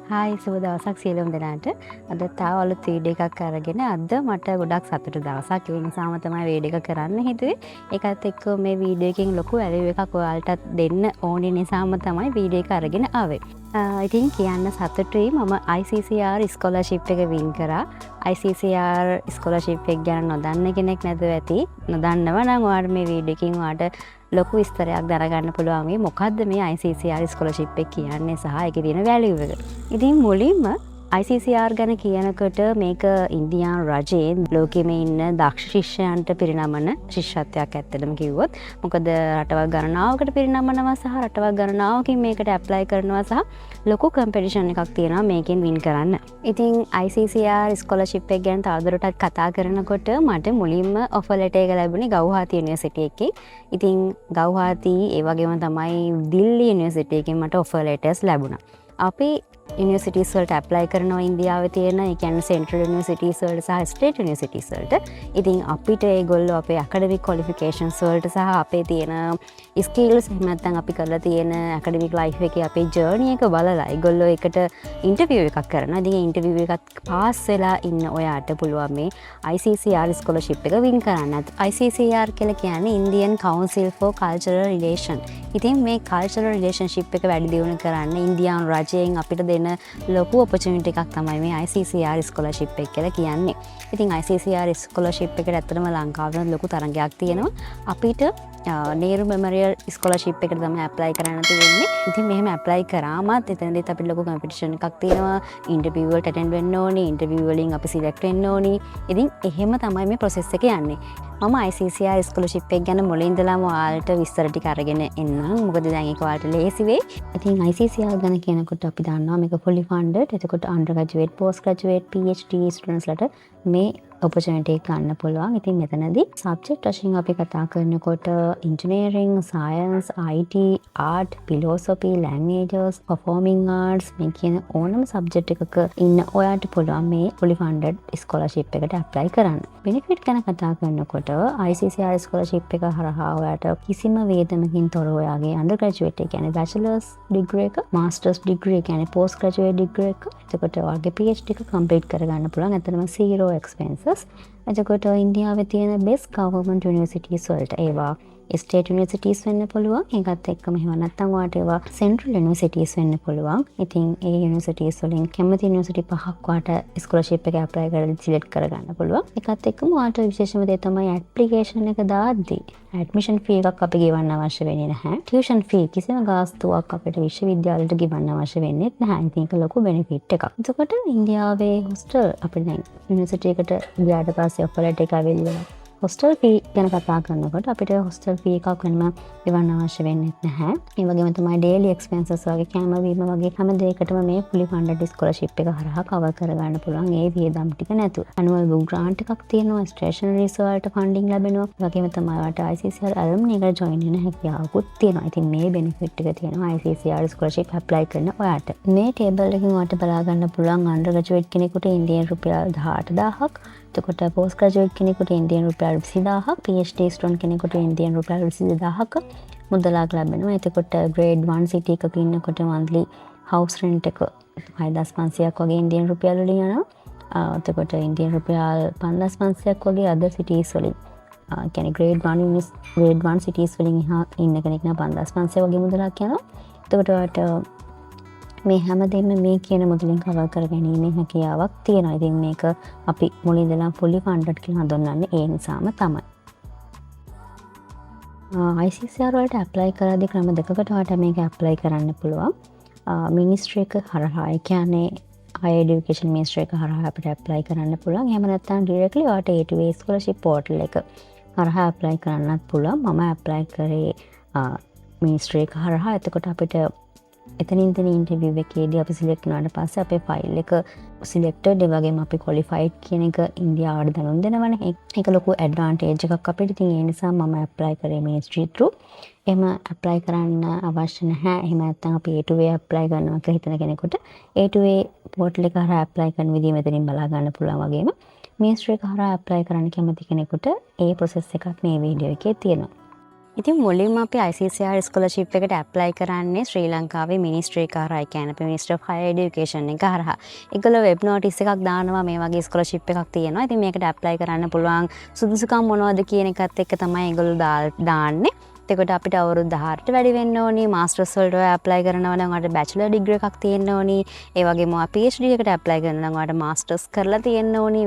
Hi සුබ දවසක් සියලුම දෙනාට. අද තව අලුත් වීඩියෝ එකක් අරගෙන අද මට ගොඩක් සතුටු දවසක්. ඒ නිසාම තමයි වීඩියෝ එක කරන්න හිතුවේ. ඒකත් එක්ක මේ වීඩියෝ එකෙන් ලොකු වැලියු එකක් ඔයාලටත් දෙන්න ඕනේ නිසාම තමයි වීඩියෝ එක අරගෙන ආවේ. ඉතින් කියන්න සතුටුයි මම ICCR ස්කෝලර්ෂිප් එක වින් කරා. ICCR ස්කෝලර්ෂිප් එක ගැන නොදන්න කෙනෙක් නැතුව ඇති. නොදන්නව නම් ඔයාලට මේ වීඩියෝ එකකින් ඔයාලට ලොකු විස්තරයක් දැනගන්න පුළුවන් මේ මොකද්ද මේ ICCR ස්කෝලර්ෂිප් එක කියන්නේ සහ ඒකේ තියෙන වැලියු එක. ඉතින් මුලින්ම ICCR ගැන කියනකොට මේක ඉන්දියානු රජයේ ලෝකෙම ඉන්න දක්ෂ ශිෂ්‍යයන්ට පිරිනමන ශිෂ්‍යත්වයක් ඇත්තටම කිව්වොත්. මොකද රටවල් ගණනාවකට පිරිනමනවා සහ රටවල් ගණනාවකින් මේකට ඇප්ලයි කරනවා සහ ලොකු කම්පිටිෂන් එකක් තියෙනවා මේකෙන් වින් කරන්න. ඉතින් ICCR ස්කෝලර්ෂිප් එක ගැන තවදුරටත් කතා කරනකොට මට මුලින්ම ඔෆර් ලෙටර් එක ලැබුණේ ගව්හාති යුනිවර්සිටි එකේ. ඉතින් ගව්හාති ඒ වගේම තමයි දිල්ලි යුනිවර්සිටි එකෙන් මට ඔෆර් ලෙටර්ස් ලැබුණා. අපි යුනිවර්සිටිස් වලට ඇප්ලයි කරනවා ඉන්දියාවේ තියෙන ඒ කියන්නේ සෙන්ට්‍රල් යුනිවර්සිටිස් වලට සහ ස්ටේට් යුනිවර්සිටිස් වලට. ඉතින් අපිට ඒගොල්ලෝ අපේ ඇකඩමික් ක්වොලිෆිකේෂන්ස් වලට සහ අපේ තියෙන ස්කිල්ස් එහෙම නැත්නම් අපි කරලා තියෙන ඇකඩමික් ලයිෆ් එකේ අපේ ජර්නි එක බලලා ඒගොල්ලෝ එකට ඉන්ටර්විව් එකක් කරනවා. ඉතින් ඉන්ටර්විව් එකත් පාස් වෙලා ඉන්න ඔයාට පුළුවන් මේ ICCR ස්කෝලර්ෂිප් එක වින් කරන්න. ICCR කියලා කියන්නේ Indian Council for Cultural Relation. ඉතින් මේ කල්චරල් රිලේෂන්ෂිප් එක වැඩි දියුණු කරන්න ඉන්දියානු රජයෙන් අපිට දෙන ලොකු ඔපචුනිටි එකක් තමයි මේ ICCR ස්කෝලර්ෂිප් එක කියලා කියන්නේ. ඉතින් ICCR ස්කෝලර්ෂිප් එකට ඇත්තටම ලංකාවේ ලොකු තරගයක් තියෙනවා. අපිට නේරු මෙමරියල් ස්කෝලර්ෂිප් එකට තමයි ඇප්ලයි කරන්න තියෙන්නේ. ඉතින් මෙහෙම ඇප්ලයි කරාමත් එතනදිත් අපිට ලොකු කම්පිටිෂන් එකක් තියෙනවා. ඉන්ටර්විව් වලට අටෙන්ඩ් වෙන්න ඕනේ. ඉන්ටර්විව් වලින් අපි සිලෙක්ට් වෙන්න ඕනේ. ඉතින් එහෙම තමයි මේ ප්‍රොසෙස් එක යන්නේ. මම ICCR ස්කෝලර්ෂිප් එක ගැන මුලින් ඉඳලාම ඔයාලට විස්තර ටික අරගෙන එන්නම්. මොකද දැන් ඒක ඔයාලට ලේසි වෙයි. ඉතින් ICCR ගැන කියනකොට අපි දන්නවා මේක fully funded. එතකොට undergraduate, postgraduate, PhD students ලට මේ opportunity එක ගන්න පුළුවන්. ඉතින් මෙතනදී subject වශයෙන් අපි කතා කරනකොට engineering, science, IT, art, philosophy, languages, performing arts මේ කියන ඕනම subject එකක ඉන්න ඔයාට පුළුවන් මේ fully funded scholarship එකට apply කරන්න. benefit ගැන කතා කරනකොට ICCR scholarship එක හරහා ඔයාට කිසිම වේදනකින් තොරව ඔයාගේ undergraduate එක කියන්නේ bachelor's degree එක, master's degree එක කියන්නේ postgraduate degree එක, එතකොට ඔයාගේ PhD එක complete කරගන්න පුළුවන්. ඇත්තටම zero expenses. එතකොට ඉන්දියාවේ තියෙන best government universities වලට ඒවා ස්ටේට් යුනිවර්සිටිස් වෙන්න පුළුවන්. ඒකත් එක්කම එහෙම නැත්නම් ඔයාට ඒවා සෙන්ට්‍රල් යුනිවර්සිටිස් වෙන්න පුළුවන්. ඉතින් ඒ යුනිවර්සිටිස් වලින් කැමති යුනිවර්සිටි පහක් ඔයාට ස්කෝලර්ෂිප් එක ඇප්ලයි කරලා සිලෙක්ට් කරගන්න පුළුවන්. ඒකත් එක්කම ඔයාට විශේෂම දේ තමයි ඇප්ලිකේෂන් එක දාද්දී ඇඩ්මිෂන් ෆී එකක් අපි ගෙවන්න අවශ්‍ය වෙන්නේ නැහැ. ටියුෂන් ෆී කිසිම ගාස්තුවක් අපිට විශ්වවිද්‍යාලයට ගෙවන්න අවශ්‍ය වෙන්නේ නැහැ. ඉතින් ඒක ලොකු බෙනිෆිට් එකක්. එතකොට ඉන්දියාවේ හොස්ටල් අපිට දැන් යුනිවර්සිටි එකට ගියාට පස්සේ ඔෆර් ලෙටර් එක ඇවිල්ලා හොස්ටල් ෆී ගැන කතා කරනකොට අපිට හොස්ටල් ෆී එකක් වෙනම ගෙවන්න අවශ්‍ය වෙන්නේ නැහැ. ඒ වගේම තමයි ඩේලි එක්ස්පෙන්සස් වගේ කෑම බීම වගේ හැම දෙයකටම මේ fully funded ස්කෝලර්ෂිප් එක හරහා කවර් කරගන්න පුළුවන්. ඒ වියදම් ටික නැතුව. annual book grant එකක් තියෙනවා, stationeries වලට funding ලැබෙනවා. ඒ වගේම තමයි ඔයාලට ICCR alumni එකට join වෙන හැකියාවකුත් තියෙනවා. ඉතින් මේ benefit එක තියෙනවා ICCR ස්කෝලර්ෂිප් apply කරන ඔයාට. මේ table එකකින් ඔයාලට බලා ගන්න පුළුවන් undergraduate කෙනෙකුට ඉන්දියන් රුපියල් 18000ක්, එතකොට පෝස්ට් ග්‍රැජුවේට් කෙනෙකුට ඉන්දියන් රුපියල් 20000ක්, PhD ස්ටුඩන්ට් කෙනෙකුට ඉන්දියන් රුපියල් 20000ක මුදලක් ලැබෙනවා. එතකොට grade 1 city එකක ඉන්නකොට monthly house rent එක 6500ක් වගේ ඉන්දියන් රුපියල් වලින් යනවා. එතකොට ඉන්දියන් රුපියල් 5500ක් වගේ other cities වලින් කියන්නේ grade 1 cities වලින් ඉන්න කෙනෙක් නම් 5500 වගේ මුදලක් යනවා. එතකොට ඔයාට මේ හැමදේම මේ කියන මුදලින් කවර් කර ගැනීමේ හැකියාවක් තියෙනවා. ඉතින් මේක අපි මුලින් ඉඳලා fully funded කියලා හඳුන්වන්නේ ඒ නිසාම තමයි. ICCR වලට ඇප්ලයි කරද්දී ක්‍රම දෙකකට ඔයාලට මේක ඇප්ලයි කරන්න පුළුවන්. මිනිස්ට්‍රි එක හරහා ඒ කියන්නේ higher education ministry එක හරහා අපිට ඇප්ලයි කරන්න පුළුවන්. එහෙම නැත්නම් directly ඔයාලට A2A scholarship portal එක හරහා ඇප්ලයි කරන්නත් පුළුවන්. මම ඇප්ලයි කරේ මිනිස්ට්‍රි එක හරහා. එතකොට අපිට එතනින් ඉන්ටර්විව් එකේදී අපි සිලෙක්ට් වුණාට පස්සේ අපේ ෆයිල් එක සිලෙක්ටඩ් ඒ වගේම අපි ක්වොලිෆයිඩ් කියන එක ඉන්දියාවට දැනුම් දෙනවනේ. ඒක ලොකු ඇඩ්වාන්ටේජ් එකක් අපිට. ඉතින් ඒ නිසා මම ඇප්ලයි කරේ මිනිස්ට්‍රි through. එහෙම ඇප්ලයි කරන්න අවශ්‍ය නැහැ. එහෙම නැත්නම් අපි A2A ඇප්ලයි කරනවා කියලා හිතන කෙනෙකුට A2A පෝර්ටල් එක හරහා ඇප්ලයි කරන විදිහ මෙතනින් බලා ගන්න පුළුවන්. වගේම මිනිස්ට්‍රි එක හරහා ඇප්ලයි කරන්න කැමති කෙනෙකුට ඒ ප්‍රොසෙස් එකක් මේ වීඩියෝ එකේ තියෙනවා. ඉතින් මුලින්ම අපි ICCR ස්කෝලර්ෂිප් එකට ඇප්ලයි කරන්නේ ශ්‍රී ලංකාවේ මිනිස්ට්‍රි එක හරහා. ඒ කියන්නේ අපි මිනිස්ට්‍රි ඔෆ් හයර් එඩියුකේෂන් එක හරහා. ඒගොල්ලෝ වෙබ් නෝටිස් එකක් දානවා මේ වගේ ස්කෝලර්ෂිප් එකක් තියෙනවා. ඉතින් මේකට ඇප්ලයි කරන්න පුළුවන් සුදුසුකම් මොනවද කියන එකත් එක්ක තමයි ඒගොල්ලෝ දාන්නේ. එතකොට අපිට අවුරුදු 18ට වැඩි වෙන්න ඕනි. මාස්ටර්ස් වලට ඇප්ලයි කරනවා නම් ඔයාලට බැචලර් ඩිග්‍රී එකක් තියෙන්න ඕනි. ඒ වගේම PhD එකට ඇප්ලයි කරනවා නම් ඔයාලට මාස්ටර්ස් කරලා තියෙන්න ඕනි.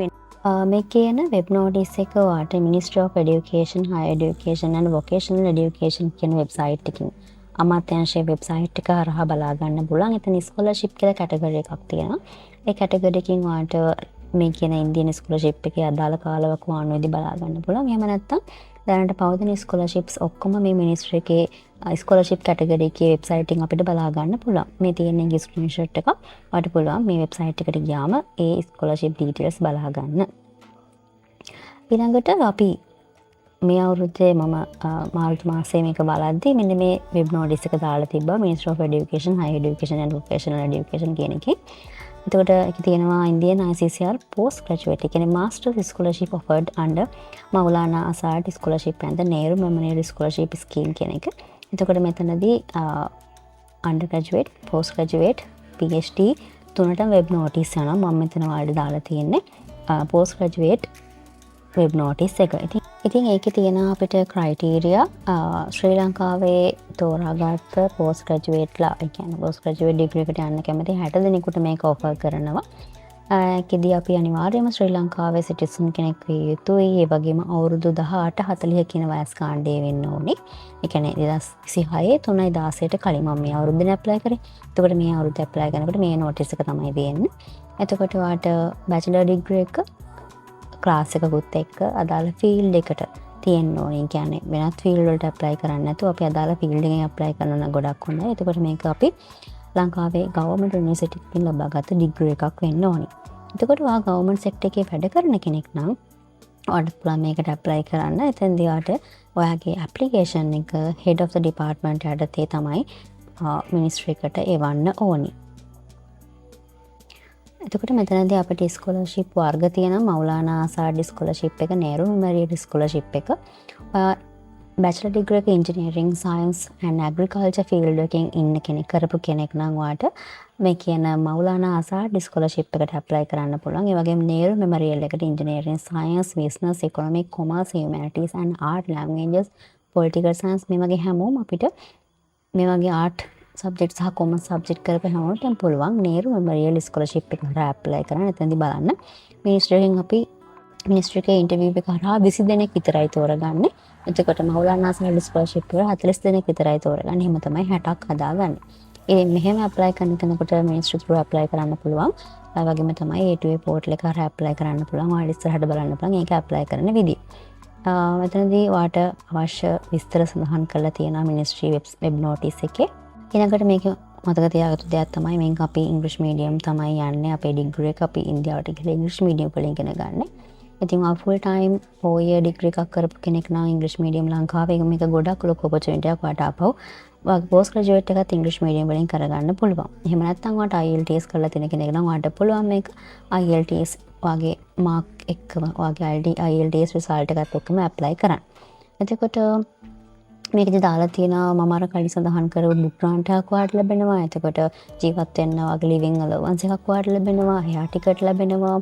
මේ කියන වෙබ් නෝටිස් එක ඔයාලට Ministry of Education, Higher Education and Vocational Education කියන වෙබ්සයිට් එකකින් අමාත්‍යාංශයේ වෙබ්සයිට් එක හරහා බලා ගන්න පුළුවන්. එතන ස්කෝලර්ෂිප් කියලා කැටගරි එකක් තියෙනවා. ඒ කැටගරි එකකින් ඔයාලට මේ කියන ඉන්දියන් ස්කෝලර්ෂිප් එකේ අදාළ කාලවක අනුවදී බලා ගන්න පුළුවන්. එහෙම නැත්නම් දැනට පවතින ස්කෝලර්ෂිප්ස් ඔක්කොම මේ මිනිස්ට්‍රි එකේ ස්කෝලර්ෂිප් කැටගරි එකේ වෙබ්සයිට් එකෙන් අපිට බලා ගන්න පුළුවන්. මේ තියෙන එක ස්ක්‍රීන්ෂොට් එකක් ඔයාලට පුළුවන් මේ වෙබ්සයිට් එකට ගියාම ඒ ස්කෝලර්ෂිප් ඩීටේල්ස් බලා ගන්න. ඊළඟට අපි මේ අවුරුද්දේ මම මාර්තු මාසයේ මේක බලද්දී මෙන්න මේ වෙබ් නෝටිස් එක දාලා තිබ්බා Ministry of Education, Higher Education and Vocational Education කියන එකේ. එතකොට ඒකේ තියෙනවා Indian ICCR post graduate කියන්නේ master scholarship offered under Maulana Azad scholarship and the Nehru Memorial Scholarship scheme කියන එක. එතකොට මෙතනදී undergraduate, post graduate, PhD තුනටම වෙබ් නෝටිස් යනවා. මම මෙතන ඔයාලට දාලා තියෙන්නේ post graduate වෙබ් නෝටිස් එක. ඉතින් ඒකේ තියෙන අපිට ක්‍රයිටීරියා ශ්‍රී ලංකාවේ තෝරාගත්ත පෝස්ට් ග්‍රැජුවේට්ලා, ඒ කියන්නේ පෝස්ට් ග්‍රැජුවේට් ඩිග්‍රී එකට යන්න කැමති 60 දෙනෙකුට මේක ඔෆර් කරනවා. ඒකෙදී අපි අනිවාර්යයෙන්ම ශ්‍රී ලංකාවේ සිටිසන් කෙනෙක් විය යුතුයි. ඒ වගේම අවුරුදු 18 40 කියන වයස් කාණ්ඩයේ වෙන්න ඕනේ. ඒ කියන්නේ 2026 3/16ට කලින් මම මේ අවුරුද්දේ ඇප්ලයි කරේ. එතකොට මේ අවුරුද්දේ ඇප්ලයි කරනකොට මේ නෝටිස් එක තමයි දෙන්නේ. එතකොට ඔයාට බැචලර් ඩිග්‍රී එක ක්ලාස් එකකුත් එක්ක අදාළ ෆීල්ඩ් එකට තියෙන්න ඕනේ. කියන්නේ වෙනත් ෆීල්ඩ් වලට ඇප්ලයි කරන්නේ නැතුව අපි අදාළ ෆීල්ඩ් එකෙන් ඇප්ලයි කරනවා නම් ගොඩක් හොඳයි. එතකොට මේක අපි ලංකාවේ ගවර්න්මන්ට් යුනිවර්සිටි එකකින් ලබාගත් ඩිග්‍රී එකක් වෙන්න ඕනේ. එතකොට ඔයා ගවර්න්මන්ට් සෙක්ටර් එකේ වැඩ කරන කෙනෙක් නම් ඔයාලට පුළුවන් මේකට ඇප්ලයි කරන්න. එතෙන්දී ඔයාට ඔයාගේ ඇප්ලිකේෂන් එක head of the department යටතේ තමයි මිනිස්ට්‍රි එකට එවන්න ඕනේ. එතකොට මෙතනදී අපිට ස්කෝලර්ෂිප් වර්ග තියෙනවා. මෞලානා ආසාඩ් ස්කෝලර්ෂිප් එක, නේරු මෙමරියල් ස්කෝලර්ෂිප් එක. බැචලර් ඩිග්‍රී එක engineering, science and agriculture field එකකින් ඉන්න කෙනෙක් කරපු කෙනෙක් නම් ඔයාට මේ කියන මෞලානා ආසාඩ් ස්කෝලර්ෂිප් එකට ඇප්ලයි කරන්න පුළුවන්. ඒ වගේම නේරු මෙමරියල් එකට engineering, science, business, economic, commerce, humanities and art, languages, political science මේ වගේ හැමෝම අපිට මේ වගේ ආර්ට් සබ්ජෙක්ට් සහ කොමර්ස් සබ්ජෙක්ට් කරපු හැමෝටම පුළුවන් නේරු මෙමරියල් ස්කෝලර්ෂිප් එකට ඇප්ලයි කරන්න. එතනදී බලන්න මිනිස්ට්‍රි එකෙන් අපි මිනිස්ට්‍රි එකේ ඉන්ටර්විව් එක කරා 20 දෙනෙක් විතරයි තෝරගන්නේ. එතකොට මෞලානා ආසාඩ් ස්කෝලර්ෂිප් එක 40 දෙනෙක් විතරයි තෝරගන්නේ. එහෙම තමයි 60ක් හදාගන්නේ. ඉතින් මෙහෙම ඇප්ලයි කරන කෙනෙකුට මිනිස්ට්‍රි through ඇප්ලයි කරන්න පුළුවන්. ඒ වගේම තමයි A2A පෝර්ටල් එක හරහා ඇප්ලයි කරන්න පුළුවන්. ඔයාලා ඉස්සරහට බලන්න පුළුවන් ඒක ඇප්ලයි කරන විදිහ. මෙතනදී ඔයාට අවශ්‍ය විස්තර සඳහන් කරලා තියෙනවා මිනිස්ට්‍රි වෙබ් නෝටිස් එකේ. ඊළඟට මේක මතක තියාගත්තු දෙයක් තමයි මේක අපි ඉංග්‍රීසි මීඩියම් තමයි යන්නේ. අපේ ඩිග්‍රී එක අපි ඉන්දියාවට ගිහලා ඉංග්‍රීසි මීඩියම් වලින් ඉගෙන ගන්න. ඉතින් ආ ෆුල් ටයිම් 4 year ඩිග්‍රී එකක් කරපු කෙනෙක් නම් ඉංග්‍රීසි මීඩියම් ලංකාවේ මේක ගොඩක් ලොකු ඔපචුනිටි එකක් වාට ආපහු පෝස්ට් ග්‍රැජුවේට් එකත් ඉංග්‍රීසි මීඩියම් වලින් කරගන්න පුළුවන්. එහෙම නැත්නම් වාට IELTS කරලා තියෙන කෙනෙක් නම් වාට පුළුවන් මේක IELTS වගේ මාක් එක්කම වගේ IELTS රිසල්ට් එකත් එක්කම ඇප්ලයි කරන්න. එතකොට මේකදී දාලා තියෙනවා මම අර කලින් සඳහන් කරපු බුක් ග්‍රාන්ට් එකක් වාට ලැබෙනවා. එතකොට ජීවත් වෙන්න වගේ ලිවිං අලවන්ස් එකක් වාට ලැබෙනවා. එයා ටිකට් ලැබෙනවා.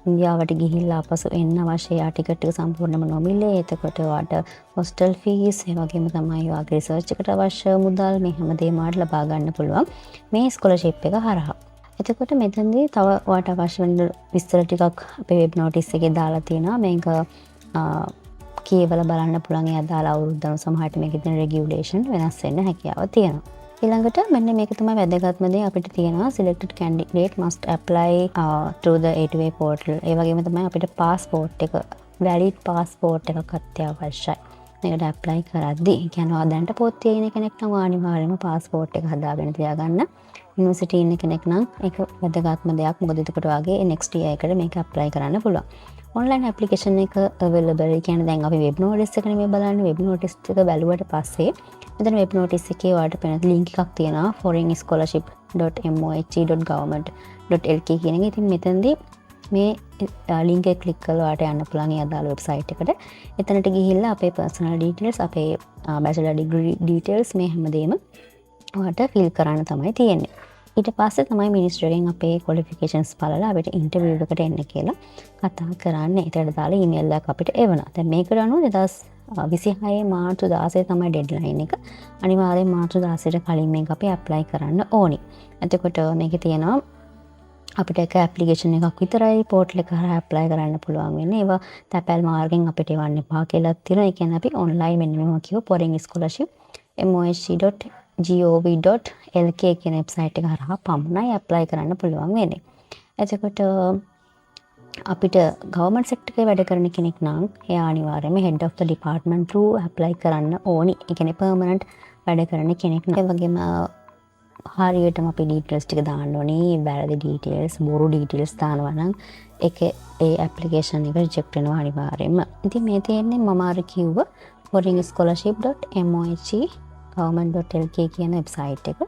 ඉන්දියාවට ගිහිල්ලා අපසු එන්න අවශ්‍ය එයා ටිකට් එක සම්පූර්ණයෙන්ම නොමිලේ. එතකොට වාට හොස්ටල් ෆීස් ඒ වගේම තමයි වාගේ රිසර්ච් එකට අවශ්‍ය මුදල් මේ හැමදේම වාට ලබා ගන්න පුළුවන් මේ ස්කෝලර්ෂිප් එක හරහා. එතකොට මෙතනදී තව වාට අවශ්‍ය වෙන විස්තර ටිකක් අපේ වෙබ් නෝටිස් එකේ දාලා තියෙනවා. මේක කියවලා බලන්න පුළුවන්. ඒ අදාළ අවුරුද්ද සමහරට මේකේ තියෙන රෙගියුලේෂන් වෙනස් වෙන්න හැකියාව තියෙනවා. ඊළඟට මෙන්න මේක තමයි වැදගත්ම දේ අපිට තියෙනවා selected candidate must apply through the A2A portal. ඒ වගේම තමයි අපිට passport එක valid passport එකක් අත්‍යවශ්‍යයි. මේකට apply කරද්දී ඒ කියන්නේ ආදන්ට පොත් තියෙන කෙනෙක් නම් අනිවාර්යයෙන්ම passport එක හදාගෙන තියාගන්න. යුනිවර්සිටි ඉන්න කෙනෙක් නම් ඒක වැදගත්ම දෙයක්. මොකද එතකොට වාගේ next year එකට මේක apply කරන්න පුළුවන්. ඔන්ලයින් ඇප්ලිකේෂන් එක අවైలබල්. ඒ කියන්නේ දැන් අපි වෙබ් නෝටිස් එක නෙමෙයි බලන්නේ. වෙබ් නෝටිස් එක බැලුවට පස්සේ මෙතන වෙබ් නෝටිස් එකේ ඔයාලට පෙනෙන ලින්ක් එකක් තියෙනවා foreignscholarship.mohe.government.lk කියන එක. ඉතින් මෙතනදී මේ ලින්ක් එක ක්ලික් කරලා ඔයාලට යන්න පුළුවන් ඒ අදාළ වෙබ්සයිට් එකට. එතනට ගිහිල්ලා අපේ පර්සනල් ඩීටේල්ස්, අපේ බැචලර් ඩිග්‍රී ඩීටේල්ස් මේ හැමදේම ඔයාලට ෆිල් කරන්න තමයි තියෙන්නේ. ඊට පස්සේ තමයි මිනිස්ට්‍රි එකෙන් අපේ ක්වොලිෆිකේෂන්ස් බලලා අපිට ඉන්ටර්විව් එකට එන්න කියලා කතා කරන්නේ. ඒකට දාලා ඊමේල් එකක් අපිට එවනවා. දැන් මේකට අනුව 2026 මාර්තු 16 තමයි ඩෙඩ්ලයින් එක. අනිවාර්යෙන් මාර්තු 16ට කලින් මේක අපි ඇප්ලයි කරන්න ඕනි. එතකොට මේකේ තියෙනවා අපිට එක ඇප්ලිකේෂන් එකක් විතරයි පෝර්ටල් එක හරහා ඇප්ලයි කරන්න පුළුවන් වෙන්නේ. ඒවා තැපැල් මාර්ගෙන් අපිට එවන්න එපා කියලා තියෙනවා. ඒ කියන්නේ අපි ඔන්ලයින් මෙන්න මෙහෙම කියව foreign scholarship mohc.gov.lk කියන වෙබ්සයිට් එක හරහා පමණයි ඇප්ලයි කරන්න පුළුවන් වෙන්නේ. එතකොට අපිට ගවර්න්මන්ට් සෙක්ටර් එකේ වැඩ කරන කෙනෙක් නම් එයා අනිවාර්යයෙන්ම head of the department through apply කරන්න ඕනි. ඒ කියන්නේ permanent වැඩ කරන කෙනෙක් නම්. ඒ වගේම හරියටම අපි ඩීටේල්ස් ටික දාන්න ඕනේ. වැරදි ඩීටේල්ස්, බොරු ඩීටේල්ස් දානවා නම් ඒ ඇප්ලිකේෂන් එක රිජෙක්ට් වෙනවා අනිවාර්යයෙන්ම. ඉතින් මේ තියෙන්නේ මම අර කිව්ව foreignscholarship.mohc.government.lk කියන වෙබ්සයිට් එක.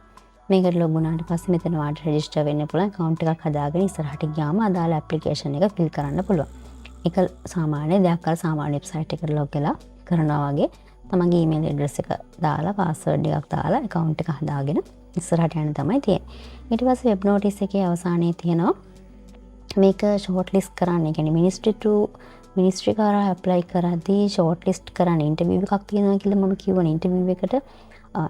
මේකට ලොග් වුණාට පස්සේ මෙතන වාට රෙජිස්ටර් වෙන්න පුළුවන්. account එකක් හදාගෙන ඉස්සරහට ගියාම අදාළ ඇප්ලිකේෂන් එක ෆිල් කරන්න පුළුවන්. ඒක සාමාන්‍ය දෙයක්. අර සාමාන්‍ය වෙබ්සයිට් එකට ලොග් වෙලා කරනවා වගේ තමන්ගේ ඊමේල් ඇඩ්‍රස් එක දාලා පාස්වර්ඩ් එකක් දාලා account එක හදාගෙන ඉස්සරහට යන්න තමයි තියෙන්නේ. ඊට පස්සේ වෙබ් නෝටිස් එකේ අවසානයේ තියෙනවා මේක ෂෝට් ලිස්ට් කරන්න. ඒ කියන්නේ මිනිස්ට්‍රි කරා ඇප්ලයි කරද්දී ෂෝට් ලිස්ට් කරන්න ඉන්ටර්විව් එකක් තියෙනවා කියලා මම කිව්වනේ. ඉන්ටර්විව් එකට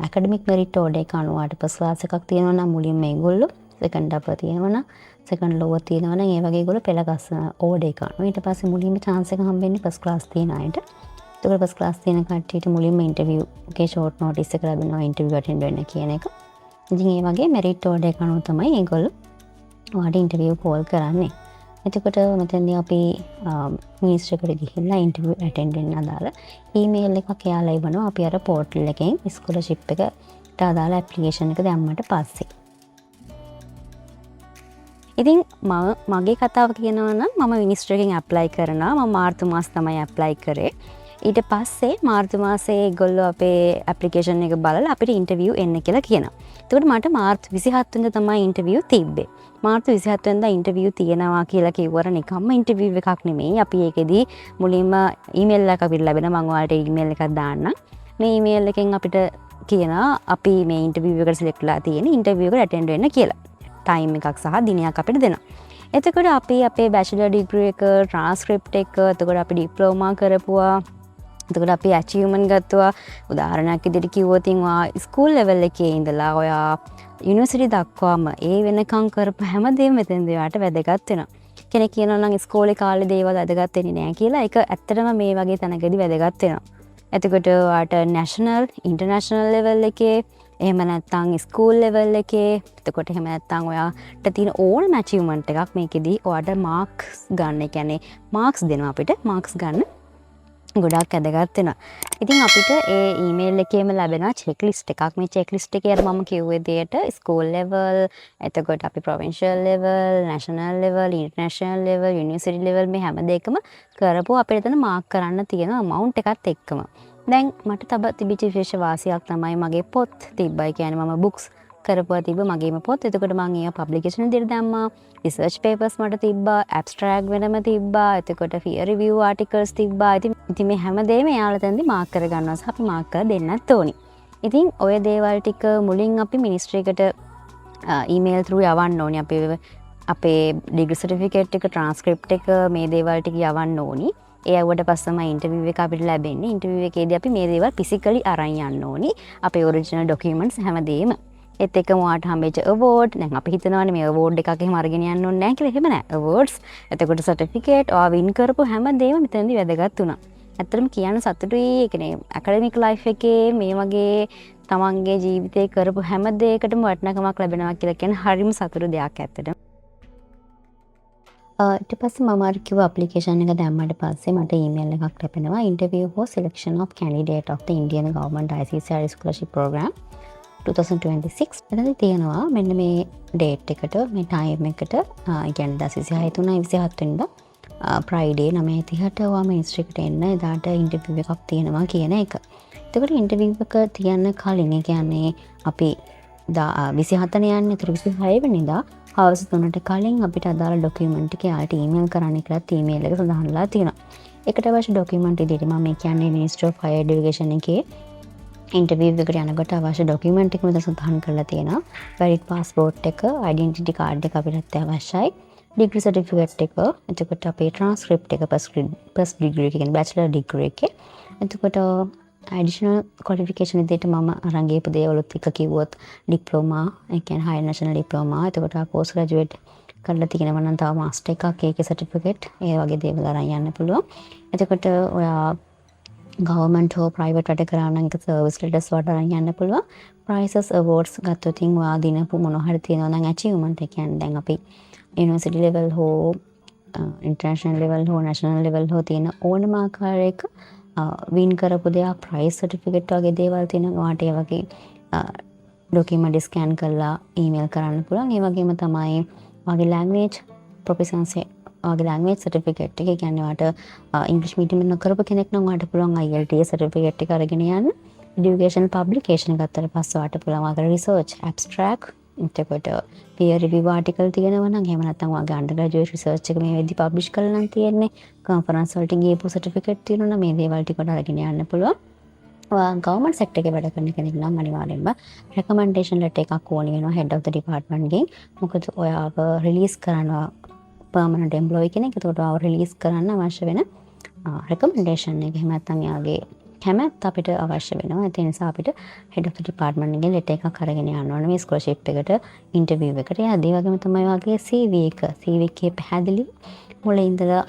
ඇකඩමික් මෙරිට් ඕඩර් එක අනුව ෆස්ට් ක්ලාස් එකක් තියෙනවා නම් මුලින්ම මේගොල්ලෝ සෙකන්ඩ් අපර් තියෙනවා නම් සෙකන්ඩ් ලෝවර් තියෙනවා නම් ඒ වගේ ඒගොල්ලෝ පෙළ ගස්සන ඕඩර් එක අනුව. ඊට පස්සේ මුලින්ම chance එක හම්බෙන්නේ ෆස්ට් ක්ලාස් තියෙන අයට. ඒකට ෆස්ට් ක්ලාස් තියෙන කට්ටියට මුලින්ම ඉන්ටර්විව් එකේ ෂෝට් නෝටිස් එක ලැබෙනවා ඉන්ටර්විව් අටෙන්ඩ් වෙන්න කියන එක. ඉතින් ඒ වගේ මෙරිට් ඕඩර් එක අනුව තමයි ඒගොල්ලෝ ඔයාලට ඉන්ටර්විව් කෝල් කරන්නේ. එතකොට මෙතනදී අපි මිනිස්ට්‍රි එකට ගිහිල්ලා ඉන්ටර්විව් ඇටෙන්ඩ් වෙන්න අදාළ ඊමේල් එකක් එයාලා ඉවනවා. අපි අර පෝර්ටල් එකෙන් ස්කෝලර්ෂිප් එකට අදාළ ඇප්ලිකේෂන් එක දැම්මට පස්සේ. ඉතින් මගේ කතාව කියනවා නම් මම මිනිස්ට්‍රි එකෙන් ඇප්ලයි කරනවා. මම මාර්තු මාස තමයි ඇප්ලයි කරේ. ඊට පස්සේ මාර්තු මාසේ ඒගොල්ලෝ අපේ ඇප්ලිකේෂන් එක බලලා අපිට ඉන්ටර්විව් එන්න කියලා කියනවා. එතකොට මට මාර්තු 27 වෙනිදා තමයි ඉන්ටර්විව් තිබ්බේ. මාර්තු 27 වෙනිදා ඉන්ටර්විව් තියෙනවා කියලා කිව්වර නිකම්ම ඉන්ටර්විව් එකක් නෙමෙයි. අපි ඒකෙදී මුලින්ම ඊමේල් එකක් අපිට ලැබෙනවා. මම ඔයාලට ඊමේල් එකක් දාන්නම්. මේ ඊමේල් එකෙන් අපිට කියනවා අපි මේ ඉන්ටර්විව් එකට සිලෙක්ට් වෙලා තියෙන ඉන්ටර්විව් එකට ඇටෙන්ඩ් වෙන්න කියලා. ටයිම් එකක් සහ දිනයක් අපිට දෙනවා. එතකොට අපි අපේ බැචලර් ඩිග්‍රී එක, ට්‍රාන්ස්ක්‍රිප්ට් එක, එතකොට අපි ඩිප්ලෝමා කරපුවා, එතකොට අපි ඇචීව්මන්ට් ගත්තා. උදාහරණයක් විදිහට කිව්වොත් ස්කූල් ලෙවල් එකේ ඉඳලා ඔයා යුනිවර්සිටි දක්වාම ඒ වෙනකම් කරපු හැමදේම මෙතෙන්දී ඔයාට වැදගත් වෙනවා. කෙනෙක් කියනවා නම් ඉස්කෝලේ කාලේ දේවල් වැදගත් වෙන්නේ නැහැ කියලා. ඒක ඇත්තටම මේ වගේ තැනකදී වැදගත් වෙනවා. එතකොට ඔයාට නැෂනල්, ඉන්ටර්නැෂනල් ලෙවල් එකේ, එහෙම නැත්නම් ස්කූල් ලෙවල් එකේ, එතකොට එහෙම නැත්නම් ඔයාට තියෙන ඕනම ඇචීව්මන්ට් එකක් මේකෙදී ඔයාට මාර්ක්ස් ගන්න. ඒ කියන්නේ මාර්ක්ස් දෙනවා අපිට. මාර්ක්ස් ගන්න ගොඩක් වැදගත් වෙනවා. ඉතින් අපිට ඒ ඊමේල් එකේම ලැබෙනවා චෙක් ලිස්ට් එකක්. මේ චෙක් ලිස්ට් එකේ අර මම කිව්වේ දෙයට ස්කූල් ලෙවල්, එතකොට අපි provincial level, national level, international level, university level මේ හැම දෙයකම කරපුවා අපිට එතන මාර්ක් කරන්න තියෙන amount එකත් එක්කම. දැන් මට තිබිච්ච විශේෂ වාසියක් තමයි මගේ පොත් තිබ්බයි. කියන්නේ මම books කරපුවා තිබ්බ මගේම පොත්. එතකොට මම ඒවා පබ්ලිකේෂන් විදිහට දැම්මා. රිසර්ච් පේපර්ස් මට තිබ්බා, ඇබ්ස්ට්‍රැක්ට් වෙනම තිබ්බා, එතකොට peer review articles තිබ්බා. ඉතින් මේ හැමදේම එයාලා තැන්දි මාර්ක් කරගන්නවා. සහ අපි මාර්ක් කරලා දෙන්නත් ඕනි. ඉතින් ඔය දේවල් ටික මුලින් අපි මිනිස්ට්‍රි එකට ඊමේල් through යවන්න ඕනි. අපේ ඩිග්‍රී සර්ටිෆිකේට් එක, ට්‍රාන්ස්ක්‍රිප්ට් එක, මේ දේවල් ටික යවන්න ඕනි. ඒ අවුවට පස්සේ තමයි ඉන්ටර්විව් එක අපිට ලැබෙන්නේ. ඉන්ටර්විව් එකේදී අපි මේ දේවල් ෆිසිකලි අරන් යන්න ඕනි. අපේ ඔරිජිනල් ඩොකියුමන්ට්ස් හැමදේම. ඒත් එක්කම ඔයාට හම්බෙච්ච අවෝඩ්, දැන් අපි හිතනවානේ මේ අවෝඩ් එකක් එහෙම අරගෙන යන්න ඕනේ නැහැ කියලා. එහෙම නැහැ. අවෝඩ්ස්, එතකොට සර්ටිෆිකේට්, ඔයා වින් කරපු හැමදේම මෙතනදී වැදගත් වුණා. ඇත්තටම කියන්න සතුටුයි. ඒ කියන්නේ ඇකඩමික් ලයිෆ් එකේ මේ වගේ තමන්ගේ ජීවිතේ කරපු හැම දෙයකටම වටිනාකමක් ලැබෙනවා කියලා කියන හරිම සතුටු දෙයක් ඇත්තටම. ඊට පස්සේ මම අර කිව්ව ඇප්ලිකේෂන් එක දැම්මට පස්සේ මට ඊමේල් එකක් ලැබෙනවා. interview for selection of candidate of the Indian government ICCR scholarship program 2026. එතනදී තියෙනවා මෙන්න මේ ඩේට් එකට, මේ ටයිම් එකට, කියන්නේ 26/3/27 වෙනිදා ෆ්‍රයිඩේ 9:30ට ඔයා මිනිස්ට්‍රි එකට එන්න. එදාට ඉන්ටර්විව් එකක් තියෙනවා කියන එක. එතකොට ඉන්ටර්විව් එක තියන්න කලින්, ඒ කියන්නේ අපි 27 යන්නේ. ඒතර 26 වෙනිදා හවස 3ට කලින් අපිට අදාළ ඩොකියුමන්ට් එක යාලට ඊමේල් කරන්න කියලාත් ඊමේල් එක සඳහන්ලා තියෙනවා. ඒකට අවශ්‍ය ඩොකියුමන්ට් ඉදිරියට මම මේ කියන්නේ Ministry of Higher Education එකේ ඉන්ටර්විව් එකට යනකොට අවශ්‍ය ඩොකියුමන්ට් එක මෙතන සඳහන් කරලා තියෙනවා. valid passport එක, identity card එක අපිට අවශ්‍යයි. degree certificate එක, එතකොට අපේ transcript එක first degree එක කියන්නේ bachelor degree එකේ. එතකොට additional qualification විදිහට මම අරන් ගියපු දේවලුත් එක කිව්වොත් diploma, ඒ කියන්නේ higher national diploma, එතකොට post graduate කරලා තියෙනවා නම් තව master එකක්, ඒකේ certificate, ඒ වගේ දේවල් අරන් යන්න පුළුවන්. එතකොට ඔයා government හෝ private වැඩ කරා නම් ඒක service letters වලට අරන් යන්න පුළුවන්. prizes awards ගත්තොත් ඉතින් ඔයා දිනපු මොනවා හරි තියෙනවා නම් achievement, ඒ කියන්නේ දැන් අපි university level හෝ international level හෝ national level හෝ තියෙන ඕනම ආකාරයක වින් කරපු දෙයක්, prize certificate වගේ දේවල් තියෙනවා. ඔයාට ඒ වගේ document scan කරලා email කරන්න පුළුවන්. ඒ වගේම තමයි ඔයාගේ language proficiency, ඔයාගේ language certificate එක, කියන්නේ ඔයාට English medium එක කරපු කෙනෙක් නම් ඔයාට පුළුවන් IELTS certificate එක අරගෙන යන්න. education publication ගත්තට පස්සේ ඔයාට පුළුවන් ඔයාගේ research abstract, එතකොට peer review article තියෙනවා නම්, එහෙම නැත්නම් ඔයාගේ undergraduate research එක මේ වෙද්දි publish කරලා නම් තියෙන්නේ, conference වලට ගියපු certificate තියෙනවා නම් මේ දේවල් ටික අරගෙන යන්න පුළුවන්. ඔයා government sector එකේ වැඩ කරන කෙනෙක් නම් අනිවාර්යෙන්ම recommendation letter එකක් ඕනි වෙනවා head of the department ගෙන්. මොකද ඔයාව release කරනවා permanent employee කෙනෙක්. ඒකට ඔයාව release කරන්න අවශ්‍ය වෙන recommendation එක, එහෙම නැත්නම් යාගේ කැමැත්ත අපිට අවශ්‍ය වෙනවා. ඒ නිසා අපිට head of the department එකෙන් letter එකක් අරගෙන යන්න ඕනේ මේ scholarship එකට, interview එකට. ඒ වගේම තමයි වාගේ CV එක. CV එකේ පැහැදිලි මුලින් ඉඳලා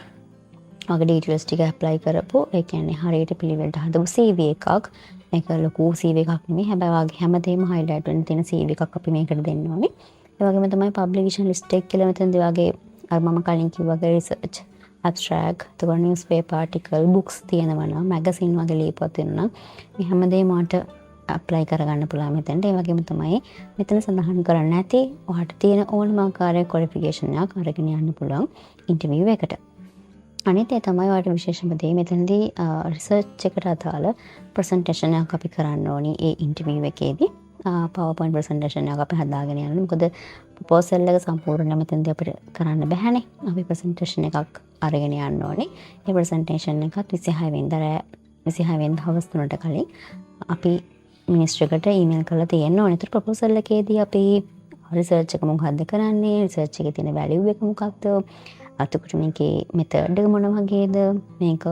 වගේ details ටික apply කරපු, ඒ කියන්නේ හරියට පිළිවෙලට හදපු CV එකක්. මේක ලොකු CV එකක් නෙමෙයි. හැබැයි වාගේ හැමදේම highlight වෙන තියෙන CV එකක් අපි මේකට දෙන්න ඕනේ. ඒ වගේම තමයි publication list එක කියලා මෙතනදී වාගේ අර මම කලින් කිව්වා වගේ research abstract, එතකොට newspaper article, books තියෙනවා නම්, magazine වගේ ලියපුවත් වෙනවා නම් මේ හැමදේම ඔයාට apply කරගන්න පුළුවන් මෙතනට. ඒ වගේම තමයි මෙතන සඳහන් කරන්නේ නැති ඔයාට තියෙන ඕනම ආකාරයක qualification එකක් අරගෙන යන්න පුළුවන් interview එකට. අනිත් ඒ තමයි ඔයාට විශේෂම දේ මෙතනදී research එකට අදාළ presentation එකක් අපි කරන්න ඕනි ඒ interview එකේදී. PowerPoint presentation එකක් අපි හදාගෙන යනවා. මොකද proposal එක සම්පූර්ණයෙන්ම මෙතනදී අපිට කරන්න බැහැනේ. අපි presentation එකක් අරගෙන යන්න ඕනේ. ඒ presentation එකත් 26 වෙනිදා හවස් 3ට කලින් අපි ministry එකට email කරලා තියෙන්න ඕනේ. ඒතර proposal එකේදී අපි research එක මොකක්ද කරන්නේ? research එකේ තියෙන value එක මොකක්ද? අතකොට මේකේ method එක මොන වගේද? මේක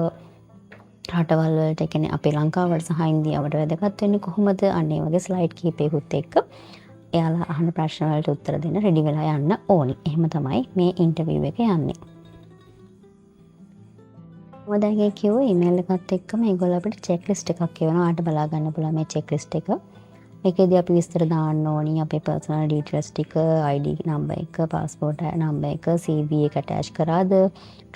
රටවල් වලට, ඒ කියන්නේ අපේ ලංකාවට සහ ඉන්දියාවට වැදගත් වෙන්නේ කොහොමද? අන්න ඒ වගේ ස්ලයිඩ් කීපයකුත් එක්ක එයාලා අහන ප්‍රශ්න වලට උත්තර දෙන්න රෙඩි වෙලා යන්න ඕනි. එහෙම තමයි මේ ඉන්ටර්විව් එක යන්නේ. මම දැන් ඒ කිව්ව ඊමේල් එකත් එක්කම ඒගොල්ලෝ අපිට චෙක්ලිස්ට් එකක් කියවනවා. ආට බලා ගන්න පුළුවන් මේ චෙක්ලිස්ට් එක. ඒකේදී අපි විස්තර දාන්න ඕනි අපේ personal details ටික, ID number එක, passport number එක, CV එක attach කරාද,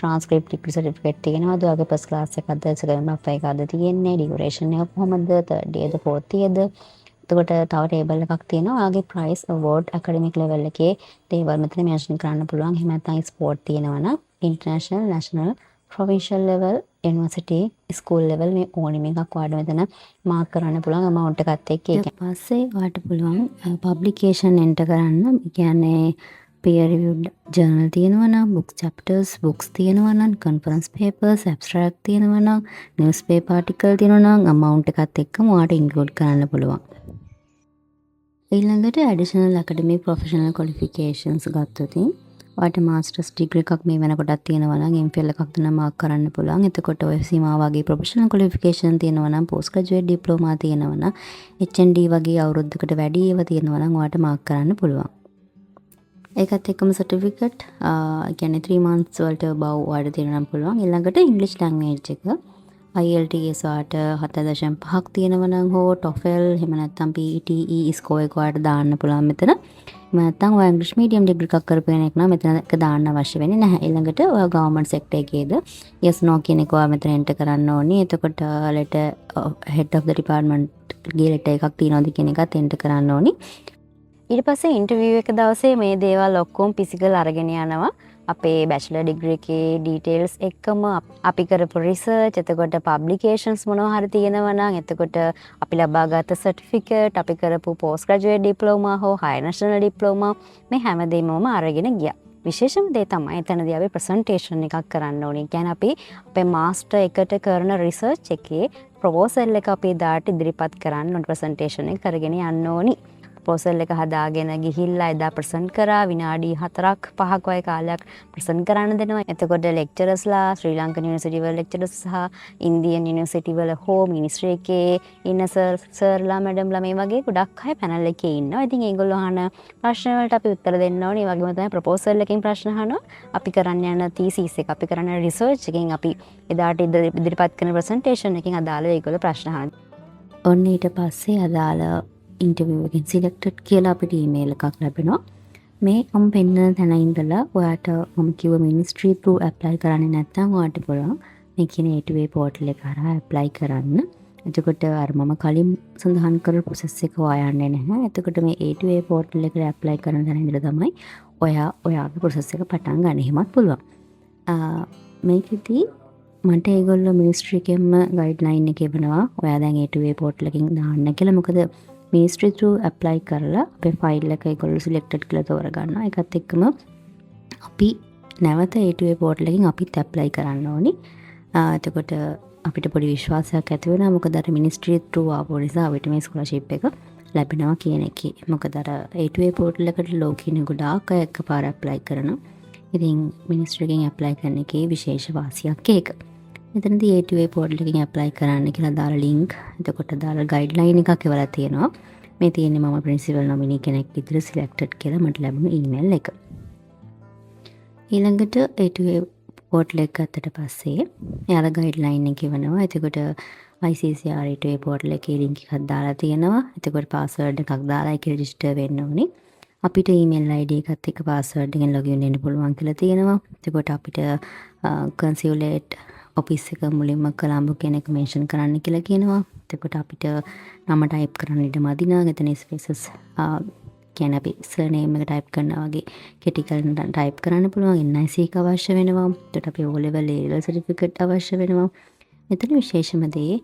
transcript degree certificate තියෙනවද, ඔයාගේ first class එකක්ද, second half එකක්ද තියෙන්නේ, duration එක කොහොමද, third year ද fourth year ද. එතකොට තව table එකක් තියෙනවා ඔයාගේ prize award academic level එකේ දේවල් මෙතන mention කරන්න පුළුවන්. එහෙම නැත්නම් sport තියෙනවා නම් international, national, provincial level, university, school level මේ ඕනෙම එකක් ඔයාලට මෙතන මාක් කරන්න පුළුවන් amount එකත් එක්ක. ඊට පස්සේ ඔයාලට පුළුවන් publication enter කරන්න. ඒ කියන්නේ peer reviewed journal තියෙනවා නම්, book chapters, books තියෙනවා නම්, conference papers, abstract තියෙනවා නම්, newspaper article තියෙනවා නම් amount එකත් එක්කම ඔයාලට include කරන්න පුළුවන්. ඊළඟට additional academic professional qualifications ගත්තොත් ඔයාට මාස්ටර්ස් ඩිග්‍රී එකක් මේ වෙනකොටත් තියෙනවා නම් MPhil එකක් නම් මාක් කරන්න පුළුවන්. එතකොට ඔය සීමා වගේ ප්‍රොෆෙෂනල් ක්වොලිෆිකේෂන් තියෙනවා නම්, පෝස්ට් ග්‍රැජුවේට් ඩිප්ලෝමා තියෙනවා නම්, HND වගේ අවුරුද්දකට වැඩි ඒවා තියෙනවා නම් ඔයාට මාක් කරන්න පුළුවන්. ඒකත් එක්කම සර්ටිෆිකේට් කියන්නේ 3 months වලට බව් ඔයාට තියෙනවා නම් පුළුවන්. ඊළඟට ඉංග්‍රීසි ලැන්ග්වේජ් එක IELTS ඔයාට 7.5ක් තියෙනවා නම් හෝ TOEFL එහෙම නැත්නම් PTE ස්කෝර් එක ඔයාට දාන්න පුළුවන් මෙතන. නැත්නම් ඔයා ඉංග්‍රීසි මීඩියම් ඩිග්‍රී එකක් කරපු කෙනෙක් නම් මෙතන එක දාන්න අවශ්‍ය වෙන්නේ නැහැ. ඊළඟට ඔයා ගවර්න්මන්ට් සෙක්ටර් එකේද yes no කියන එක ඔයා මෙතන එන්ටර් කරන්න ඕනේ. එතකොට letter head of the department ගේ letter එකක් තියෙනවද කියන එකත් එන්ටර් කරන්න ඕනේ. ඊට පස්සේ ඉන්ටර්විව් එක දවසේ මේ දේවල් ඔක්කොම ෆිසිකල් අරගෙන යනවා. අපේ බැචලර් ඩිග්‍රී එකේ ඩීටේල්ස් එක්කම අපි කරපු රිසර්ච්, එතකොට පබ්ලිකේෂන්ස් මොනවා හරි තියෙනවා නම්, එතකොට අපි ලබාගත් සර්ටිෆිකේට්, අපි කරපු පෝස්ට් ග්‍රැජුවේට් ඩිප්ලෝමා හෝ හයර් නැෂනල් ඩිප්ලෝමා මේ හැමදේම අරගෙන ගියා. විශේෂම දේ තමයි එතනදී අපි ප්‍රසන්ටේෂන් එකක් කරන්න ඕනේ. කියන්නේ අපි අපේ මාස්ටර් එකට කරන රිසර්ච් එකේ ප්‍රොපෝසල් එක අපි දාට ඉදිරිපත් කරන්න ඕනේ, ප්‍රසන්ටේෂන් එක කරගෙන යන්න ඕනි. ප්‍රොපෝසල් එක හදාගෙන ගිහිල්ලා එදා ප්‍රසන්ට් කරා. විනාඩි 4ක් 5ක් වගේ කාලයක් ප්‍රසන්ට් කරන්න දෙනවා. එතකොට ලෙක්චරර්ස්ලා ශ්‍රී ලංකන් යුනිවර්සිටි වල ලෙක්චරර්ස් සහ ඉන්දියන් යුනිවර්සිටි වල හෝ මිනිස්ට්‍රි එකේ ඉන්න සර්ලා මැඩම්ලා මේ වගේ ගොඩක් අය පැනල් එකේ ඉන්නවා. ඉතින් ඒගොල්ලෝ අහන ප්‍රශ්න වලට අපි උත්තර දෙන්න ඕනේ. ඒ වගේම තමයි ප්‍රොපෝසල් එකකින් ප්‍රශ්න අහනවා. අපි කරන්න යන තීසිස් එක, අපි කරන්න රිසර්ච් එකකින් අපි එදාට ඉදිරිපත් කරන ප්‍රසන්ටේෂන් එකකින් අදාළව ඒගොල්ලෝ ප්‍රශ්න අහනවා. ඔන්න ඊට පස්සේ අදාළ ඉන්ටර්වියු එකෙන් සිලෙක්ටඩ් කියලා අපිට ඊමේල් එකක් ලැබෙනවා. මේ මම පෙන්නන තැන ඉඳලා ඔයාට මම කිව්ව මිනිස්ට්‍රි through apply කරන්නේ නැත්නම් ඔයාට පුළුවන් මේ කියන A2A පෝර්ටල් එක හරහා apply කරන්න. එතකොට අර මම කලින් සඳහන් කරපු process එක ඔයා යන්නේ නැහැ. එතකොට මේ A2A පෝර්ටල් එකට apply කරන තැන ඉඳලා තමයි ඔයාගේ process එක පටන් ගන්න. එහෙමත් පුළුවන්. මේකෙදී මට ඒගොල්ලෝ මිනිස්ට්‍රි එකෙන්ම ගයිඩ්ලයින් එක එවනවා. ඔයා දැන් A2A පෝර්ටල් එකකින් දාන්න කියලා. මොකද මිනිස්ට්‍රි through apply කරලා අපේ ෆයිල් එක ඒගොල්ලෝ සිලෙක්ටඩ් කියලා තෝරගන්නවා. ඒකත් එක්කම අපි නැවත A2A පෝර්ටල් එකකින් අපිත් apply කරන්න ඕනි. එතකොට අපිට පොඩි විශ්වාසයක් ඇති වෙනවා. මොකද අර මිනිස්ට්‍රි through ආපු නිසා අපිට මේ ස්කෝලර්ෂිප් එක ලැබෙනවා කියන එකේ. මොකද අර A2A පෝර්ටල් එකට ලෝකෙින ගොඩාක් අය එකපාර apply කරනවා. ඉතින් මිනිස්ට්‍රි එකෙන් apply කරන එකේ විශේෂ වාසියක් ඒක. මෙතනදී A2A පෝර්ටල් එකකින් apply කරන්න කියලා දාලා link, එතකොට දාලා guideline එකක් එවලා තියෙනවා. මේ තියෙන්නේ මම principal nominee කෙනෙක් විදිහට selected කියලා මට ලැබුණු email එක. ඊළඟට A2A පෝර්ටල් එක ගත්තට පස්සේ එයාලා guideline එක එවනවා. එතකොට ICCR A2A පෝර්ටල් එකේ link එකක් දාලා තියෙනවා. එතකොට password එකක් දාලා ඒක register වෙන්න ඕනේ. අපිට email ID එකත් එක්ක password එකෙන් login වෙන්න පුළුවන් කියලා තියෙනවා. එතකොට අපිට consulate ඔෆිස් එක මුලින්ම කොළඹ කියන එක මෙන්ෂන් කරන්න කියලා කියනවා. එතකොට අපිට නම ටයිප් කරන්න ඉඩ මදිනා. එතන ස්පේසස් කියන්නේ අපි සර්නේම් එක ටයිප් කරනවා වගේ කෙටි කරලා ටයිප් කරන්න පුළුවන්. NIC එක අවශ්‍ය වෙනවා. එතකොට අපි O level A level certificate අවශ්‍ය වෙනවා. මෙතන විශේෂම දේ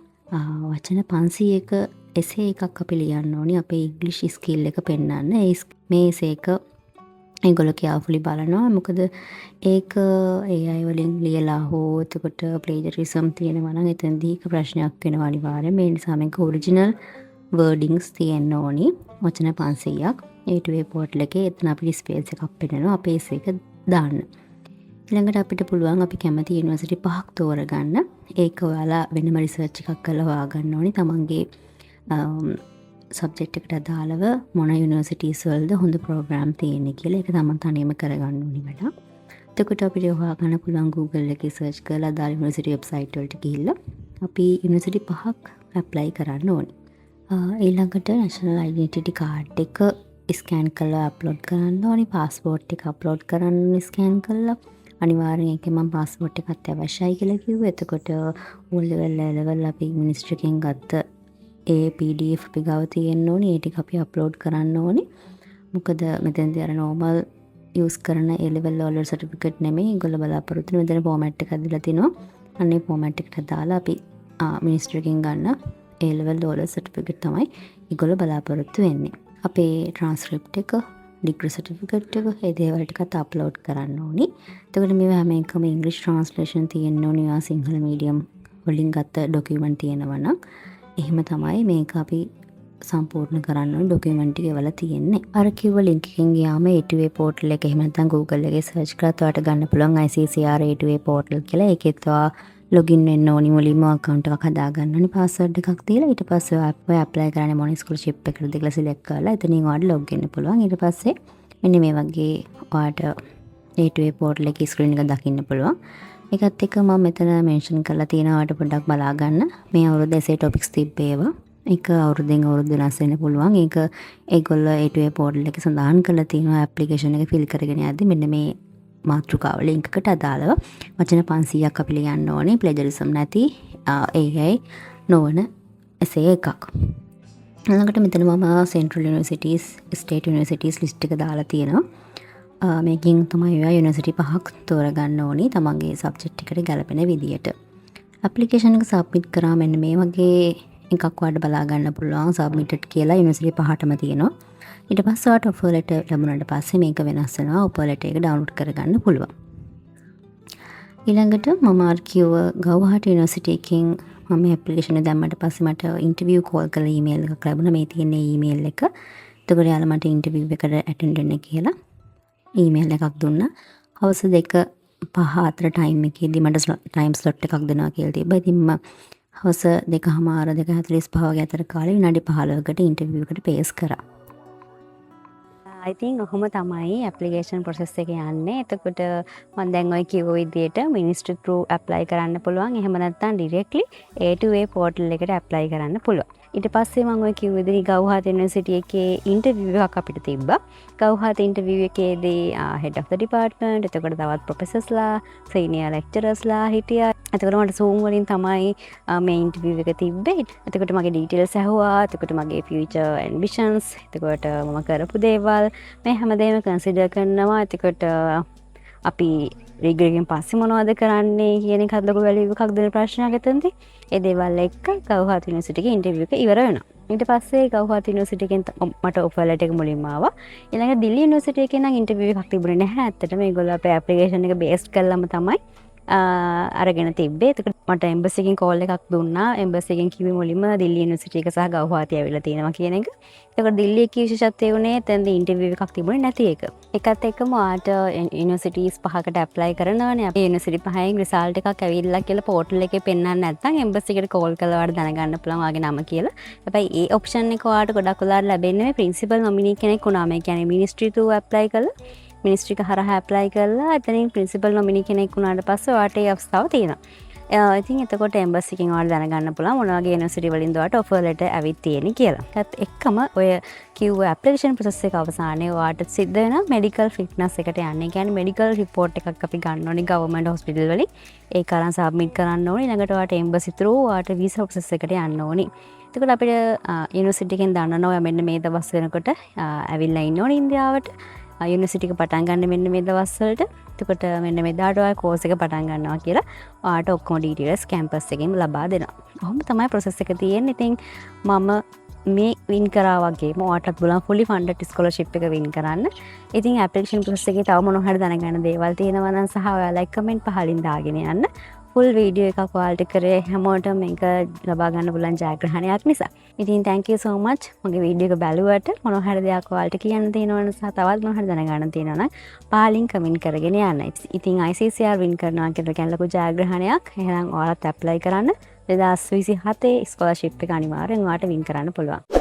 වචන 500ක essay එකක් අපි ලියන්න ඕනි අපේ ඉංග්‍රීසි ස්කිල් එක පෙන්වන්න. මේ essay එක ඒගොල්ලෝ කියාෆුලි බලනවා. මොකද ඒක AI වලින් ලියලා හෝ එතකොට ප්ලේජරිසම් තියෙනවා නම් එතනදී එක ප්‍රශ්නයක් වෙනවා අනිවාර්යයෙන්. මේ නිසා මේක ඔරිජිනල් වර්ඩින්ග්ස් තියෙන්න ඕනි. වචන 500ක් A2A පෝර්ටල් එකේ එතන අපිට ස්පේස් එකක් පෙන්නනවා අපේ ඒක දාන්න. ඊළඟට අපිට පුළුවන් අපි කැමති යුනිවර්සිටි 5ක් තෝරගන්න. ඒක ඔයාලා වෙනම රිසර්ච් එකක් කරලා හොයාගන්න ඕනි. තමන්ගේ සබ්ජෙක්ට් එකට අදාළව මොන යුනිවර්සිටිස් වලද හොඳ ප්‍රෝග්‍රෑම් තියෙන්නේ කියලා ඒක තමන් තනියම කරගන්න ඕනි වැඩක්. එතකොට අපිට හොයාගන්න පුළුවන් Google එකේ සර්ච් කරලා අදාළ යුනිවර්සිටි වෙබ්සයිට් වලට ගිහිල්ලා අපි යුනිවර්සිටි 5ක් ඇප්ලයි කරන්න ඕනි. ඊළඟට නැෂනල් ඩෙන්ටිටි කාඩ් එක ස්කෑන් කරලා අප්ලෝඩ් කරන්න ඕනි. පාස්පෝර්ට් එක අප්ලෝඩ් කරන්න ස්කෑන් කරලා අනිවාර්යෙන් ඒකේ මම පාස්පෝර්ට් එකත් අවශ්‍යයි කියලා කිව්වා. එතකොට O level අපි මිනිස්ට්‍රි එකෙන් ගත්ත ඒ PDF අපි ගාව තියෙන්න ඕනේ. ඒ ටික අපි අප්ලෝඩ් කරන්න ඕනේ. මොකද මෙතනදී අර normal use කරන A level level certificate නෙමෙයි. ඒගොල්ලෝ බලාපොරොත්තු වෙන මෙතන format එකක් දීලා තිනවා. අන්න ඒ format එකට දාලා අපි මිනිස්ට්‍රි එකෙන් ගන්න A level level certificate තමයි ඒගොල්ලෝ බලාපොරොත්තු වෙන්නේ. අපේ transcript එක, degree certificate එක, ඒ දේවල් ටිකත් අප්ලෝඩ් කරන්න ඕනේ. එතකොට මේවා හැම එකම English translation තියෙන්න ඕනේ. ආ සිංහල medium වලින් ගත්ත document තියෙනවා නම් එහෙම තමයි මේක අපි සම්පූර්ණ කරන්න ඕනේ. ડોකියුමන්ට් ටික එවලා තියෙන්නේ. අර කිව්ව link එකෙන් ගියාම A2A portal එක එහෙම නැත්නම් Google එකේ search කරලා ඔයාලට ගන්න පුළුවන් ICCR A2A portal කියලා. ඒකෙත් ඔයා login වෙන්න ඕනි. මුලින්ම account එකක් හදාගන්න ඕනි. password එකක් දීලා ඊට පස්සේ ඔයා apply කරන්නේ මොන scholarship එකකටද කියලා select කරලා එතනින් ඔයාලට log වෙන්න පුළුවන්. ඊට පස්සේ මෙන්න මේ වගේ ඔයාලට A2A portal එකේ screen එක දකින්න පුළුවන්. ඒකත් එක්ක මම මෙතන මෙන්ෂන් කරලා තියෙනවාට පොඩ්ඩක් බලා ගන්න. මේ අවුරුද්ද essay topics තිබ්බේවා. ඒක අවුරුද්දෙන් අවුරුද්ද වෙනස් වෙන්න පුළුවන්. ඒක ඒගොල්ලෝ A2A portal එකේ සඳහන් කරලා තියෙනවා application එක fill කරගෙන යද්දි මෙන්න මේ මාතෘකාව link එකට අදාළව වචන 500ක් අපි ලියන්න ඕනේ. plagiarism නැති AI නොවන essay එකක්. ඊළඟට මෙතන මම central universities, state universities list එක දාලා තියෙනවා. මේකින් තමයි ඔයා යුනිවර්සිටි 5ක් තෝරගන්න ඕනි තමන්ගේ සබ්ජෙක්ට් එකට ගැලපෙන විදියට. ඇප්ලිකේෂන් එක සබ්මිට් කරා මෙන්න මේ වගේ එකක් ඔයාලට බලා ගන්න පුළුවන් සබ්මිටඩ් කියලා යුනිවර්සිටි 5ටම තියෙනවා. ඊට පස්සේ ඔයාලට ඔෆර් ලෙටර් ලැබුණාට පස්සේ මේක වෙනස් වෙනවා. ඔෆර් ලෙටර් එක ඩවුන්ලෝඩ් කරගන්න පුළුවන්. ඊළඟට මම අර කිව්ව ගව්හාටි යුනිවර්සිටි එකකින් මම ඇප්ලිකේෂන් එක දැම්මට පස්සේ මට ඉන්ටර්විව් කෝල් කරලා ඊමේල් එකක් ලැබුණා. මේ තියෙන ඊමේල් එක. එතකොට යාළුවා මට ඉන්ටර්විව් එකට ඇටෙන්ඩ් වෙන්න කියලා ඊමේල් එකක් දුන්නා. හවස 2:05 ටයිම් එකේදී මට ටයිම් ස්ලොට් එකක් දෙනවා කියලා තිබ්බා. ඉතින් මම හවස 2:00 2:45 වගේ අතර කාලේ විනාඩි 15කට ඉන්ටර්විව් එකට පේස් කරා. ඉතින් ඔහොම තමයි ඇප්ලිකේෂන් ප්‍රොසෙස් එක යන්නේ. එතකොට මම දැන් ඔය කිව්ව විදිහට මිනිස්ට්‍රි through ඇප්ලයි කරන්න පුළුවන්. එහෙම නැත්නම් ඩිරෙක්ට්ලි A2A පෝර්ටල් එකට ඇප්ලයි කරන්න පුළුවන්. ඊට පස්සේ මම ඔය කිව්ව විදිහට ගව්හාති යුනිවර්සිටි එකේ ඉන්ටර්විව් එකක් අපිට තිබ්බා. ගව්හාති ඉන්ටර්විව් එකේදී head of the department, එතකොට තවත් ප්‍රොෆෙසර්ස්ලා, සීනියර් ලෙක්චරර්ස්ලා හිටියා. එතකොට මට Zoom වලින් තමයි මේ ඉන්ටර්විව් එක තිබ්බේ. එතකොට මගේ ඩීටේල්ස් ඇහුවා. එතකොට මගේ future ambitions, එතකොට මම කරපු දේවල් මේ හැමදේම කන්සිඩර් කරනවා. එතකොට අපි රිග්‍රගෙන් පස්සේ මොනවද කරන්නේ කියන එකත් ලොකු වැලියු එකක් දෙන ප්‍රශ්නයක් එතනදී. ඒ දේවල් එක්ක ගව්හාති යුනිවර්සිටි එකේ ඉන්ටර්විව් එක ඉවර වෙනවා. ඊට පස්සේ ගව්හාති යුනිවර්සිටි එකෙන් මට ඔෆර් ලෙටර් එක මුලින්ම ආවා. ඊළඟ දිල්ලි යුනිවර්සිටි එකේ නම් ඉන්ටර්විව් එකක් තිබුණේ නැහැ. ඇත්තටම ඒගොල්ලෝ අපේ ඇප්ලිකේෂන් එක බේස් කරලාම තමයි අරගෙන තිබ්බේ. එතකොට මට එම්බසි එකකින් කෝල් එකක් දුන්නා. එම්බසි එකෙන් කිව්වේ මුලින්ම දිල්ලි යුනිවර්සිටි එක සහ ගව්හාති ඇවිල්ලා තියෙනවා කියන එක. එතකොට දිල්ලි එකේ විශේෂත්වය උනේ එතනදී ඉන්ටර්විව් එකක් තිබුණේ නැති එක. එකත් එක්කම ඔයාට යුනිවර්සිටිස් 5කට ඇප්ලයි කරනවානේ. අපේ යුනිවර්සිටි 5න් රිසල්ට් එකක් ඇවිල්ලා කියලා පෝර්ටල් එකේ පෙන්නන්න නැත්නම් එම්බසි එකට කෝල් කරලා ඔයාට දැනගන්න පුළුවන් ඔයාගේ නම කියලා. හැබැයි ඒ ඔප්ෂන් එක ඔයාට ගොඩක් වෙලාවට ලැබෙන්නේ මේ ප්‍රින්සිපල් නොමිනී කෙනෙක් වුණාම. ඒ කියන්නේ මිනිස්ට්‍රි through ඇප්ලයි කළා. මිනිස්ට්‍රි එක හරහා ඇප්ලයි කරලා එතනින් ප්‍රින්සිපල් නොමිනී කෙනෙක් වුණාට පස්සේ ඔයාට ඒ අවස්ථාව තියෙනවා. ඉතින් එතකොට එම්බසි එකෙන් ඔයාලා දැනගන්න පුළුවන් මොන වගේ යුනිවර්සිටි වලින්ද ඔයාට ඔෆර් ලෙටර් ඇවිත් තියෙන්නේ කියලා. ඒත් එක්කම ඔය කිව්ව ඇප්ලිකේෂන් ප්‍රොසෙස් එක අවසානයේ ඔයාට සිද්ධ වෙන මෙඩිකල් ෆිට්නස් එකට යන්න. ඒ කියන්නේ මෙඩිකල් රිපෝට් එකක් අපි ගන්න ඕනේ ගවර්න්මන්ට් හොස්පිටල් වලින්. ඒක අරන් සබ්මිට් කරන්න ඕනේ. ඊළඟට ඔයාට එම්බසි through ඔයාට වීසා ප්‍රොසෙස් එකට යන්න ඕනේ. එතකොට අපිට යුනිවර්සිටි එකෙන් දන්නනවා ඔයා මෙන්න මේ දවස් වෙනකොට ඇවිල්ලා ඉන්න ඕනේ ඉන්දියාවට. යුනිවර්සිටි එක පටන් ගන්න මෙන්න මේ දවස් වලට. එතකොට මෙන්න මෙදාට ඔය කෝස් එක පටන් ගන්නවා කියලා ඔයාට ඔක්කොම ඩීටේල්ස් කැම්පස් එකෙන් ලබා දෙනවා. ඔහොම තමයි ප්‍රොසෙස් එක තියෙන්නේ. ඉතින් මම මේ වින් කරා වගේම ඔයාටත් බලන්න fully funded scholarship එක වින් කරන්න. ඉතින් ඇප්ලිකේෂන් ප්‍රොසෙස් එකේ තව මොනවා හරි දැනගන්න දේවල් තියෙනවා නම් සහ ඔයාලා කමෙන්ට් පහලින් දාගෙන යන්න. ෆුල් වීඩියෝ එකක් ඔයාලට කරේ හැමෝටම මේක ලබා ගන්න පුළුවන් ජයග්‍රහණයක් නිසා. ඉතින් thank you so much මගේ වීඩියෝ එක බැලුවට මොනවා හරි දෙයක් ඔයාලට කියන්න තියෙනවනම් සහ තවත් මොනවා හරි දැනගන්න තියෙනවනම් පහලින් කමෙන්ට් කරගෙන යන්න. ඉතින් ICCR වින් කරනවා කියලා කියන ලොකු ජයග්‍රහණයක්. එහෙනම් ඔයාලත් ඇප්ලයි කරන්න. 2027 ස්කෝලර්ෂිප් එක අනිවාර්යෙන් ඔයාලට වින් කරන්න පුළුවන්.